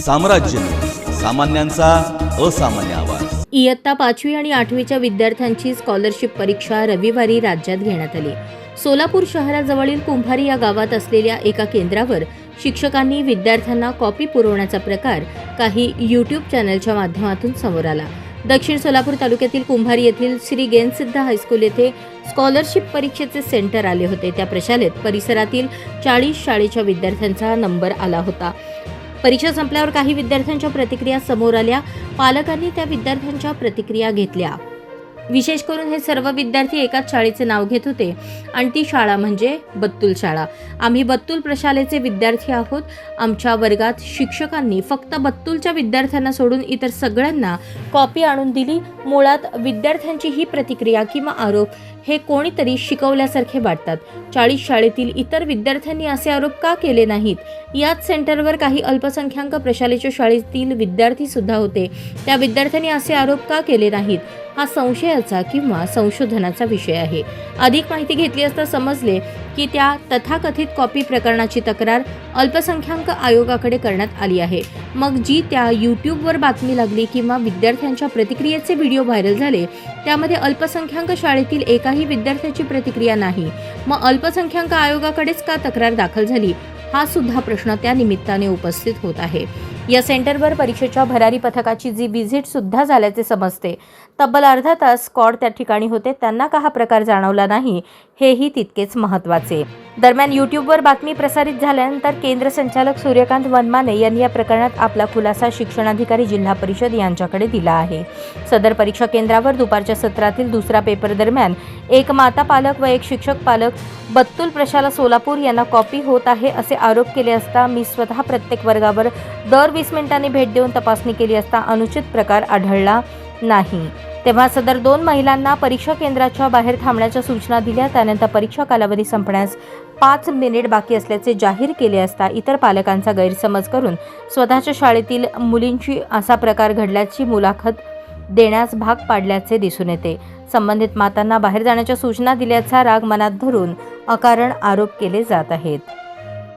साम्राज्य, सामान्यांचा असामान्य आवाज। इयत्ता 5वी आणि 8वीच्या विद्यार्थ्यांची स्कॉलरशिप परीक्षा रविवारी राज्यात घेण्यात आली। सोलापूर शहराजवळील कुंभारी या गावात असलेल्या एका केंद्रावर शिक्षकांनी विद्यार्थ्यांना कॉपी पुरवण्याचा प्रकार काही यूट्यूब चॅनलच्या माध्यमातून समोर आला। दक्षिण सोलापूर तालुक्यातील कुंभारी येथील श्री गेनसिद्ध हायस्कूल येथे स्कॉलरशिप परीक्षेचे सेंटर आले होते। त्या प्रशालेत परिसरातील 40 शाळेच्या विद्यार्थ्यांचा नंबर आला होता। परीक्षा संपल्यावर काही विद्यार्थ्यांच्या प्रतिक्रिया समोर आल्या। पालकांनी त्या विद्यार्थ्यांच्या प्रतिक्रिया घेतल्या। विशेष करून हे सर्व विद्यार्थी एकाच शाळेचे नाव घेत होते आणि ती शाळा म्हणजे बत्तूल शाळा। आम्ही बत्तूल प्रशालेचे विद्यार्थी आहोत। आमच्या वर्गात शिक्षकांनी फक्त बत्तूलच्या विद्यार्थ्यांना सोडून इतर सगळ्यांना कॉपी आणून दिली। मुळात विद्यार्थ्यांची ही प्रतिक्रिया किंवा आरोप हे कोणीतरी शिकवल्यासारखे वाटतात। 40 शाळेतील इतर विद्यार्थ्यांनी असे आरोप का केले नाहीत? याच सेंटरवर काही अल्पसंख्याक प्रशालेच्या शाळेतील विद्यार्थी सुद्धा होते। त्या विद्यार्थ्यांनी असे आरोप का केले नाहीत? हा संशयाचा किंवा संशोधनाचा विषय आहे। अधिक माहिती घेतली असता समजले की त्या तथाकथित कॉपी प्रकरणाची तक्रार अल्पसंख्याक आयोगाकडे करण्यात आली आहे। मग जी त्या यूट्यूबवर बातमी लागली किंवा विद्यार्थ्यांच्या प्रतिक्रियेचे व्हिडिओ व्हायरल झाले त्यामध्ये अल्पसंख्याक शाळेतील एकाही विद्यार्थ्याची प्रतिक्रिया नाही, मग अल्पसंख्याक आयोगाकडेच का तक्रार दाखल झाली? हा सुद्धा प्रश्न त्या निमित्ताने उपस्थित होत आहे। या सेंटरवर परीक्षेच्या भरारी पथकाची जी व्हिजिट सुद्धा झाल्याचे समजते। तब्बल अर्धा तास स्क्वॉड त्या ठिकाणी होते, त्यांना का हा प्रकार जाणवला नाही हेही तितकेच महत्त्वाचे। दरम्यान यूट्यूबवर बातमी प्रसारित झाल्यानंतर केंद्र संचालक सूर्यकांत वनमाने यांनी या प्रकरणात आपला खुलासा शिक्षणाधिकारी जिल्हा परिषद यांच्याकडे दिला आहे। सदर परीक्षा केंद्रावर दुपारच्या सत्रातील दुसरा पेपर दरम्यान एक माता पालक व एक शिक्षक पालक बत्तूल प्रशाला सोलापूर यांना कॉपी होत आहे असे आरोप केले असता मी स्वतः प्रत्येक वर्गावर दर 20 मिनिटांनी भेट देऊन तपासणी केली असता अनुचित प्रकार आढळला नाही। तेव्हा सदर 2 महिलांना परीक्षा केंद्राच्या बाहेर थांबण्याच्या सूचना दिल्या। त्यानंतर परीक्षा कालावधी संपण्यास 5 मिनिट बाकी असल्याचे जाहीर केले असता इतर पालकांचा गैरसमज करून स्वतःच्या शाळेतील मुलींची असा प्रकार घडल्याची मुलाखत देण्यास भाग पाडल्याचे दिसून येते। संबंधित मातांना बाहेर जाण्याच्या सूचना दिल्याचा राग मनात धरून अकारण आरोप केले जात आहेत।